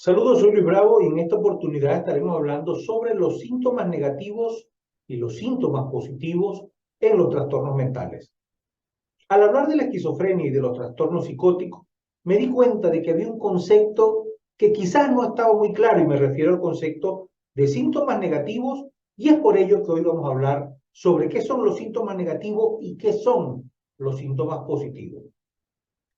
Saludos, soy Luis Bravo y en esta oportunidad estaremos hablando sobre los síntomas negativos y los síntomas positivos en los trastornos mentales. Al hablar de la esquizofrenia y de los trastornos psicóticos, me di cuenta de que había un concepto que quizás no estaba muy claro y me refiero al concepto de síntomas negativos y es por ello que hoy vamos a hablar sobre qué son los síntomas negativos y qué son los síntomas positivos.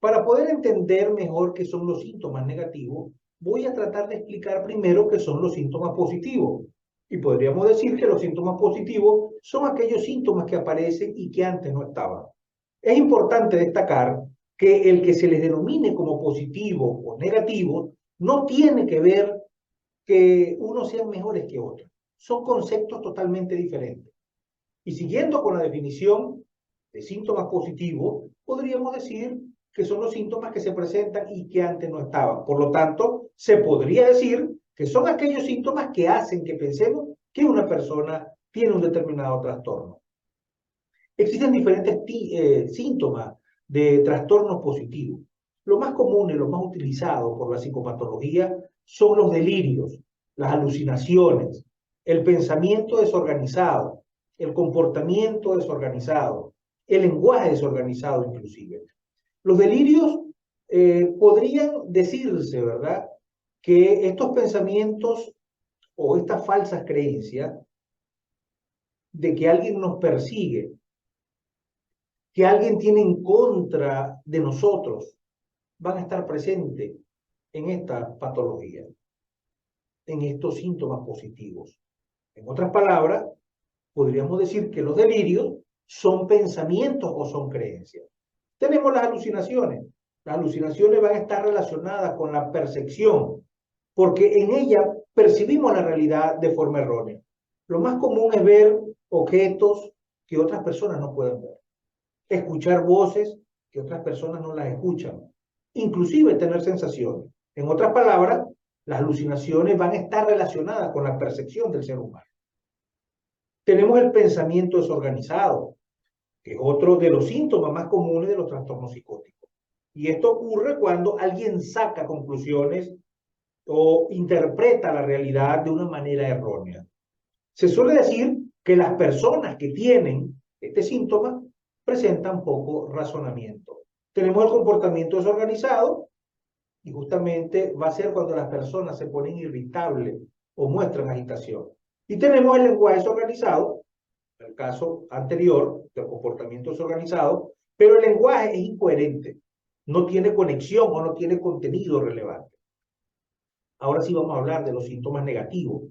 Para poder entender mejor qué son los síntomas negativos, voy a tratar de explicar primero qué son los síntomas positivos. Y podríamos decir que los síntomas positivos son aquellos síntomas que aparecen y que antes no estaban. Es importante destacar que el que se les denomine como positivo o negativo no tiene que ver que unos sean mejores que otros. Son conceptos totalmente diferentes. Y siguiendo con la definición de síntomas positivos, podríamos decir que son los síntomas que se presentan y que antes no estaban. Por lo tanto, se podría decir que son aquellos síntomas que hacen que pensemos que una persona tiene un determinado trastorno. Existen diferentes síntomas de trastornos positivos. Lo más común y lo más utilizado por la psicopatología son los delirios, las alucinaciones, el pensamiento desorganizado, el comportamiento desorganizado, el lenguaje desorganizado inclusive. Los delirios podrían decirse, ¿verdad?, que estos pensamientos o estas falsas creencias de que alguien nos persigue, que alguien tiene en contra de nosotros, van a estar presentes en esta patología, en estos síntomas positivos. En otras palabras, podríamos decir que los delirios son pensamientos o son creencias. Tenemos las alucinaciones. Las alucinaciones van a estar relacionadas con la percepción, porque en ellas percibimos la realidad de forma errónea. Lo más común es ver objetos que otras personas no pueden ver, escuchar voces que otras personas no las escuchan, inclusive tener sensaciones. En otras palabras, las alucinaciones van a estar relacionadas con la percepción del ser humano. Tenemos el pensamiento desorganizado, que es otro de los síntomas más comunes de los trastornos psicóticos. Y esto ocurre cuando alguien saca conclusiones o interpreta la realidad de una manera errónea. Se suele decir que las personas que tienen este síntoma presentan poco razonamiento. Tenemos el comportamiento desorganizado y justamente va a ser cuando las personas se ponen irritables o muestran agitación. Y tenemos el lenguaje desorganizado, en el caso anterior del comportamiento desorganizado, pero el lenguaje es incoherente, no tiene conexión o no tiene contenido relevante. Ahora sí vamos a hablar de los síntomas negativos.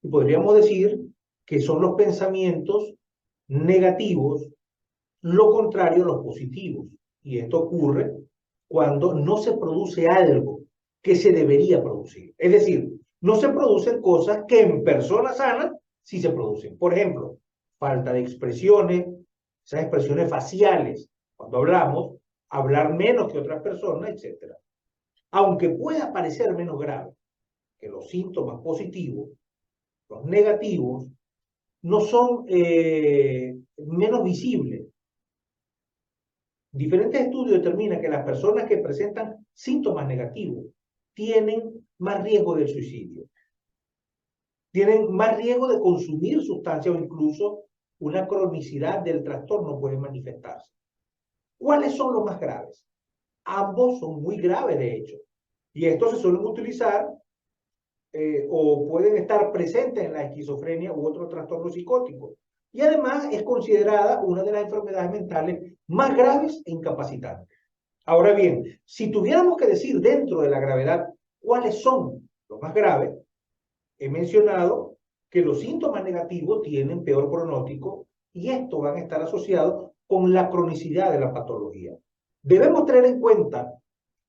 Y podríamos decir que son los pensamientos negativos, lo contrario a los positivos. Y esto ocurre cuando no se produce algo que se debería producir. Es decir, no se producen cosas que en personas sanas sí se producen. Por ejemplo, falta de expresiones, esas expresiones faciales, cuando hablamos, hablar menos que otras personas, etc. Aunque pueda parecer menos grave que los síntomas positivos, los negativos no son menos visibles. Diferentes estudios determinan que las personas que presentan síntomas negativos tienen más riesgo del suicidio, tienen más riesgo de consumir sustancias o incluso una cronicidad del trastorno puede manifestarse. ¿Cuáles son los más graves? Ambos son muy graves, de hecho, y estos se suelen utilizar o pueden estar presentes en la esquizofrenia u otro trastorno psicótico. Y además es considerada una de las enfermedades mentales más graves e incapacitantes. Ahora bien, si tuviéramos que decir dentro de la gravedad cuáles son los más graves, he mencionado que los síntomas negativos tienen peor pronóstico y esto van a estar asociados con la cronicidad de la patología. Debemos tener en cuenta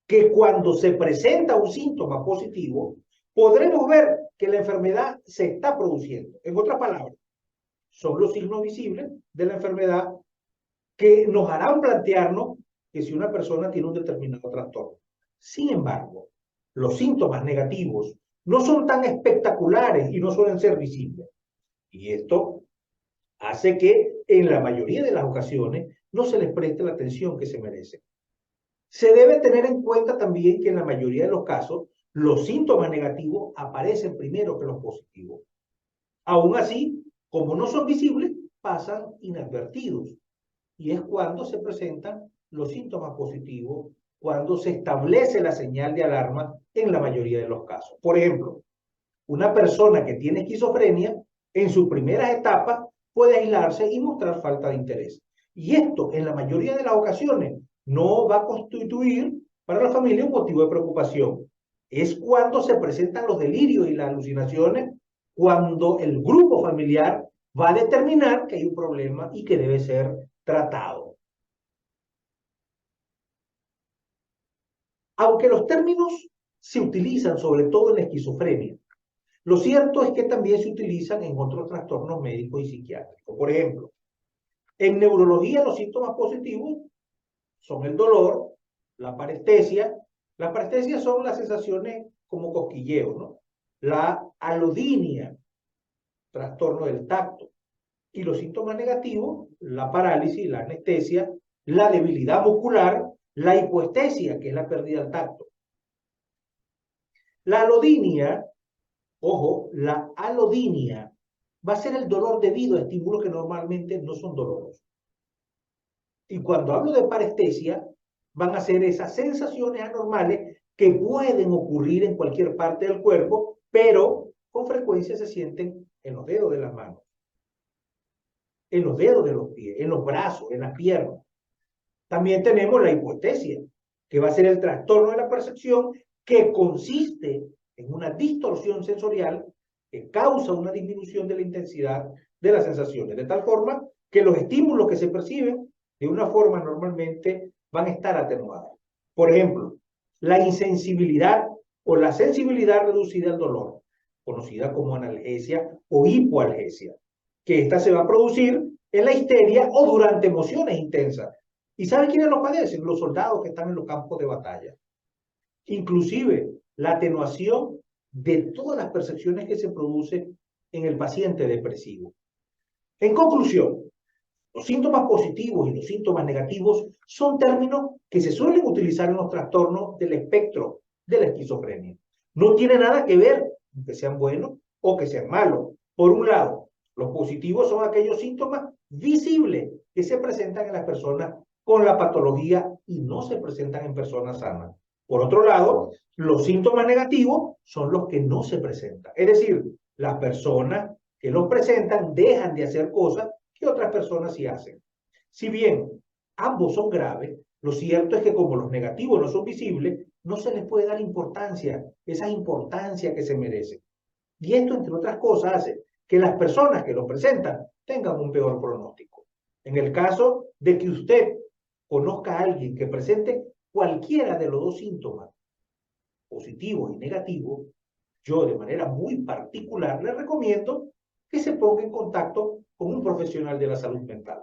que cuando se presenta un síntoma positivo, podremos ver que la enfermedad se está produciendo. En otras palabras, son los signos visibles de la enfermedad que nos harán plantearnos que si una persona tiene un determinado trastorno. Sin embargo, los síntomas negativos no son tan espectaculares y no suelen ser visibles. Y esto hace que en la mayoría de las ocasiones no se les preste la atención que se merece. Se debe tener en cuenta también que en la mayoría de los casos Los síntomas negativos aparecen primero que los positivos. Aún así, como no son visibles, pasan inadvertidos. Y es cuando se presentan los síntomas positivos, cuando se establece la señal de alarma en la mayoría de los casos. Por ejemplo, una persona que tiene esquizofrenia, en sus primeras etapas, puede aislarse y mostrar falta de interés. Y esto, en la mayoría de las ocasiones, no va a constituir para la familia un motivo de preocupación. Es cuando se presentan los delirios y las alucinaciones, cuando el grupo familiar va a determinar que hay un problema y que debe ser tratado. Aunque los términos se utilizan sobre todo en la esquizofrenia, lo cierto es que también se utilizan en otros trastornos médicos y psiquiátricos. Por ejemplo, en neurología los síntomas positivos son el dolor, la parestesia. La parestesia son las sensaciones como cosquilleo, ¿no? La alodinia, trastorno del tacto. Y los síntomas negativos, la parálisis, la anestesia, la debilidad muscular, la hipoestesia, que es la pérdida del tacto. La alodinia, ojo, la alodinia va a ser el dolor debido a estímulos que normalmente no son dolorosos. Y cuando hablo de parestesia, van a ser esas sensaciones anormales que pueden ocurrir en cualquier parte del cuerpo, pero con frecuencia se sienten en los dedos de las manos, en los dedos de los pies, en los brazos, en las piernas. También tenemos la hipoestesia, que va a ser el trastorno de la percepción que consiste en una distorsión sensorial que causa una disminución de la intensidad de las sensaciones, de tal forma que los estímulos que se perciben de una forma normalmente van a estar atenuados. Por ejemplo, la insensibilidad o la sensibilidad reducida al dolor, conocida como analgesia o hipoalgesia, que esta se va a producir en la histeria o durante emociones intensas. ¿Y sabe quiénes lo padecen? Los soldados que están en los campos de batalla. Inclusive la atenuación de todas las percepciones que se producen en el paciente depresivo. En conclusión, los síntomas positivos y los síntomas negativos son términos que se suelen utilizar en los trastornos del espectro de la esquizofrenia. No tiene nada que ver con que sean buenos o que sean malos. Por un lado, los positivos son aquellos síntomas visibles que se presentan en las personas con la patología y no se presentan en personas sanas. Por otro lado, los síntomas negativos son los que no se presentan. Es decir, las personas que los presentan dejan de hacer cosas que otras personas sí hacen. Si bien ambos son graves, lo cierto es que como los negativos no son visibles, no se les puede dar importancia, esa importancia que se merecen. Y esto, entre otras cosas, hace que las personas que lo presentan tengan un peor pronóstico. En el caso de que usted conozca a alguien que presente cualquiera de los dos síntomas, positivos y negativos, yo de manera muy particular le recomiendo que se ponga en contacto con un profesional de la salud mental.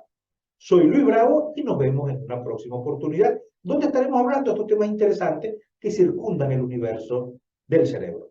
Soy Luis Bravo y nos vemos en una próxima oportunidad donde estaremos hablando de estos temas interesantes que circundan el universo del cerebro.